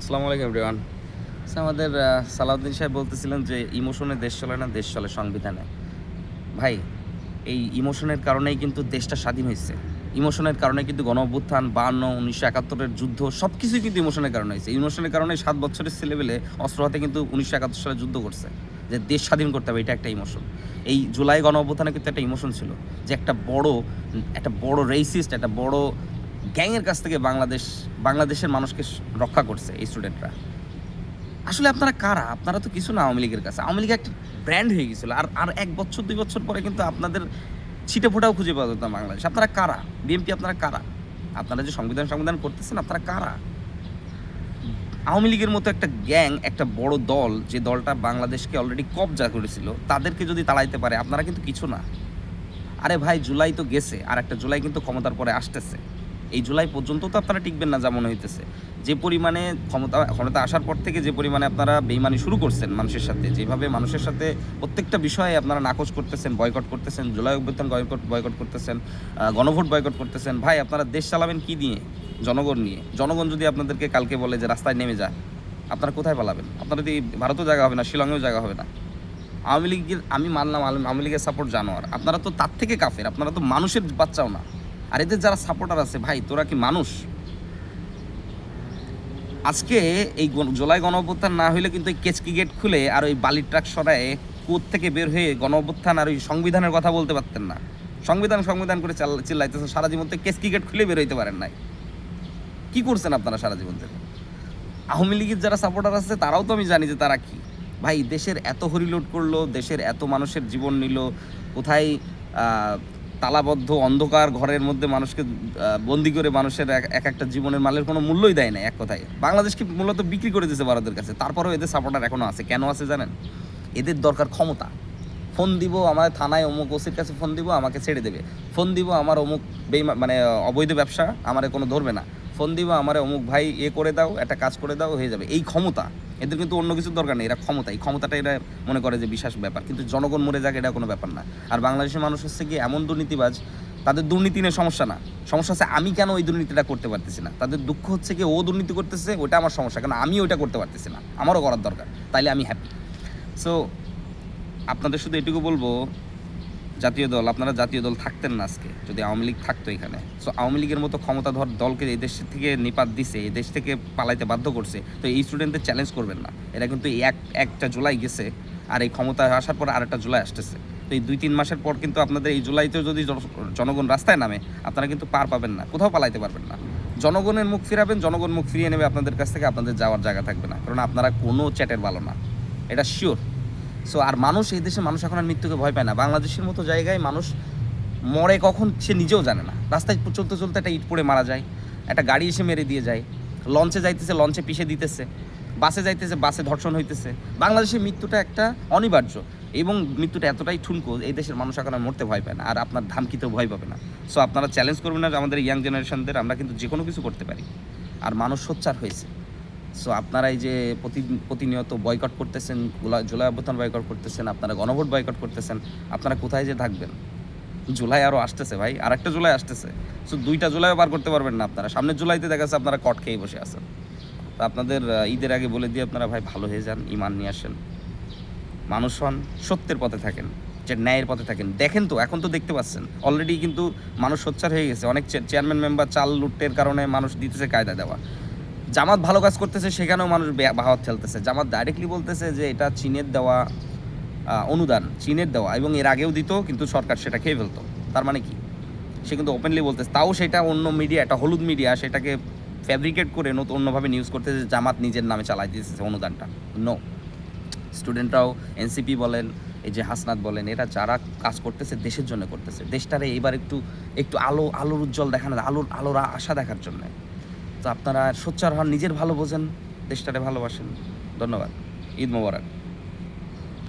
আসসালামু আলাইকুম এভরিওয়ান। আমাদের সালাউদ্দিন সাহেব বলতেছিলেন যে ইমোশনে দেশ চলে না, দেশ চলে সংবিধানে। ভাই, এই ইমোশনের কারণেই কিন্তু দেশটা স্বাধীন হয়েছে। ইমোশনের কারণে কিন্তু গণ অভ্যুত্থান ৫২, ১৯৭১-এর যুদ্ধ সবকিছুই কিন্তু ইমোশনের কারণে হয়েছে। ইমোশনের কারণে ৭ বছরের ছেলেবেলে অস্ত্র হাতে কিন্তু ১৯৭১ সালে যুদ্ধ করছে। যে দেশ স্বাধীন করতে হবে, এটা একটা ইমোশন। এই জুলাই গণ অভ্যুত্থানে কিন্তু একটা ইমোশন ছিল যে একটা বড় রেসিস্ট, একটা বড় গ্যাংয়ের কাছ থেকে বাংলাদেশের মানুষকে রক্ষা করছে এই স্টুডেন্টরা। আসলে আপনারা কারা? আপনারা তো কিছু না আওয়ামী লীগের কাছে। আওয়ামী লীগ একটা ব্র্যান্ড হয়ে গেছিল। আর আর ১ বছর ২ বছর পরে কিন্তু আপনাদের ছিটেফোঁটাও খুঁজে পাওয়া যেত না বাংলাদেশে। আপনারা কারা? বিএনপি আপনারা কারা? আপনারা যে সংবিধান করতেছেন, আপনারা কারা? আওয়ামী লীগের মতো একটা গ্যাং, একটা বড় দল, যে দলটা বাংলাদেশকে অলরেডি কব্জা করেছিল, তাদেরকে যদি তাড়াইতে পারে, আপনারা কিন্তু কিছু না। আরে ভাই, জুলাই তো গেছে, আর একটা জুলাই কিন্তু ক্ষমতার পরে আসতেছে। এই জুলাই পর্যন্ত তো আপনারা টিকবেন না, যা মনে হইতেছে। যে পরিমাণে ক্ষমতা আসার পর থেকে যে পরিমাণে আপনারা বেইমানি শুরু করছেন মানুষের সাথে, যেভাবে মানুষের সাথে প্রত্যেকটা বিষয়ে আপনারা নাকচ করতেছেন, বয়কট করতেছেন, জুলাই অভ্যুত্থান বয়কট করতেছেন, গণভোট বয়কট করতেছেন। ভাই, আপনারা দেশ চালাবেন কি নিয়ে? জনগণ নিয়ে। জনগণ যদি আপনাদেরকে কালকে বলে যে রাস্তায় নেমে যা, আপনারা কোথায় পালাবেন? আপনারা যদি ভারতেও জায়গা হবে না, শিলংয়েও জায়গা হবে না। আওয়ামী লীগের আমি মানলাম, আওয়ামী লীগের সাপোর্ট জানোয়ার, আপনারা তো তার থেকে কাফের, আপনারা তো মানুষের বাচ্চাও না। আর এদের যারা সাপোর্টার আছে, ভাই তোরা কি মানুষ? আজকে এই জুলাই গণ অভ্যুত্থান না হইলে কিন্তু এই কেচকি গেট খুলে আর ওই বালির ট্রাক সরায়ে কোথ থেকে বের হয়ে গণ অভ্যুত্থান আর ওই সংবিধানের কথা বলতে পারতেন না। সংবিধান সংবিধান করে চিল্লাইতেছেন, সারা জীবন থেকে কেচকি গেট খুলে বের হইতে পারেন নাই। কি করছেন আপনারা সারা জীবন থেকে? আওয়ামী লীগের যারা সাপোর্টার আছে তারাও তো আমি জানি যে তারা কি। ভাই, দেশের এত হরিলুট করলো, দেশের এত মানুষের জীবন নিল, কোথায় তালাবদ্ধ অন্ধকার ঘরের মধ্যে মানুষকে বন্দি করে মানুষের এক একটা জীবনের মালের কোনো মূল্যই দেয় না। এক কথায় বাংলাদেশকে মূলত বিক্রি করে দিয়েছে ভারতের কাছে। তারপরেও এদের সাপোর্টার এখনও আছে। কেন আছে জানেন? এদের দরকার ক্ষমতা। ফোন দিব আমার থানায়, অমুক ওসির কাছে ফোন দিব, আমাকে ছেড়ে দেবে। ফোন দিব আমার অমুক মানে অবৈধ ব্যবসা আমারে কোনো ধরবে না। ফোন দিব আমার অমুক ভাই করে দাও, একটা কাজ করে দাও, হয়ে যাবে। এই ক্ষমতা এদের, কিন্তু অন্য কিছুর দরকার নেই। এরা ক্ষমতা, এই ক্ষমতাটা এরা মনে করে যে বিশেষ ব্যাপার, কিন্তু জনগণ মরে যাক এটা কোনো ব্যাপার না। আর বাংলাদেশের মানুষ হচ্ছে কি এমন দুর্নীতিবাজ, তাদের দুর্নীতি নিয়ে সমস্যা না, সমস্যা হচ্ছে আমি কেন ওই দুর্নীতিটা করতে পারতেছি না। তাদের দুঃখ হচ্ছে কি ও দুর্নীতি করতেছে, ওটা আমার সমস্যা, কারণ আমি ওইটা করতে পারতেছি না, আমারও করার দরকার, তাইলে আমি হ্যাপি। সো আপনাদের শুধু এটুকু বলবো, জাতীয় দল, আপনারা জাতীয় দল থাকতেন না আজকে যদি আওয়ামী লীগ থাকতো এখানে। সো আওয়ামী লীগের মতো ক্ষমতাধর দলকে এই দেশ থেকে নিপাত দিছে, এই দেশ থেকে পালাইতে বাধ্য করছে। তো এই স্টুডেন্টদের চ্যালেঞ্জ করবেন না। এরা কিন্তু একটা জুলাই গেছে, আর এই ক্ষমতায় আসার পর আরেকটা জুলাই আসতেছে। তো এই ২-৩ মাসের পর কিন্তু আপনাদের এই জুলাইতেও যদি জনগণ রাস্তায় নামে, আপনারা কিন্তু পার পাবেন না, কোথাও পালাইতে পারবেন না। জনগণের মুখ ফিরাবেন, জনগণ মুখ ফিরিয়ে নেবে আপনাদের কাছ থেকে, আপনাদের যাওয়ার জায়গা থাকবে না, কারণ আপনারা কোনো চ্যাটের ভালো না, এটা শিওর। সো আর মানুষ, এই দেশে মানুষ এখন আর মৃত্যুকে ভয় পায় না। বাংলাদেশের মতো জায়গায় মানুষ মরে কখন সে নিজেও জানে না। রাস্তায় চলতে চলতে একটা ইট পড়ে মারা যায়, একটা গাড়ি এসে মেরে দিয়ে যায়, লঞ্চে যাইতেছে লঞ্চে পিষে দিতেছে, বাসে যাইতেছে বাসে ধর্ষণ হইতেছে। বাংলাদেশের মৃত্যুটা একটা অনিবার্য, এবং মৃত্যুটা এতটাই ঠুনকো, এই দেশের মানুষ এখন আর মরতে ভয় পায় না, আর আপনার ধামকিতেও ভয় পাবে না। সো আপনারা চ্যালেঞ্জ করবেন না আমাদের ইয়াং জেনারেশনদের, আমরা কিন্তু যে কোনো কিছু করতে পারি, আর মানুষ সোচ্চার হয়েছে। সো আপনারা এই যে প্রতিনিয়ত বয়কট করতেছেন, জুলাই অভ্যুত্থান বয়কট করতেছেন, আপনারা গণভোট বয়কট করতেছেন, আপনারা কোথায় যে থাকবেন? জুলাই আরও আসতেছে ভাই, আরেকটা জুলাই আসতেছে। সো 2টা জুলাইও পার করতে পারবেন না আপনারা। সামনের জুলাইতে দেখা যাচ্ছে আপনারা কট খেয়ে বসে আছেন। তো আপনাদের ঈদের আগে বলে দিয়ে আপনারা ভাই ভালো হয়ে যান, ইমান নিয়ে আসেন, মানুষ হন, সত্যের পথে থাকেন, যে ন্যায়ের পথে থাকেন। দেখেন তো, এখন তো দেখতে পাচ্ছেন অলরেডি কিন্তু মানুষ সোচ্চার হয়ে গেছে। অনেক চেয়ারম্যান মেম্বার চাল লুটের কারণে মানুষ দিতেছে কায়দা দেওয়া। জামাত ভালো কাজ করতেছে, সেখানেও মানুষ বাহাত ঠেলতেছে। জামাত ডাইরেক্টলি বলতেছে যে এটা চীনের দেওয়া অনুদান, চীনের দেওয়া, এবং এর আগেও দিত, কিন্তু সরকার সেটা খেয়ে ফেলতো। তার মানে কি? সে কিন্তু ওপেনলি বলতেছে। তাও সেটা অন্য মিডিয়া, একটা হলুদ মিডিয়া, সেটাকে ফ্যাব্রিকেট করে অন্যভাবে নিউজ করতেছে, জামাত নিজের নামে চালাই দিতেছে অনুদানটা। নো, স্টুডেন্টরাও, এনসিপি বলেন, এই যে হাসনাত বলেন, এরা যারা কাজ করতেছে দেশের জন্য করতেছে, দেশটারে এবার একটু একটু আলোর উজ্জ্বল দেখানো, আলোর আশা দেখার জন্য। তো আপনারা সোচ্চার হন, নিজের ভালো বোঝেন, দেশটারে ভালোবাসেন। ধন্যবাদ। ঈদ মোবারক।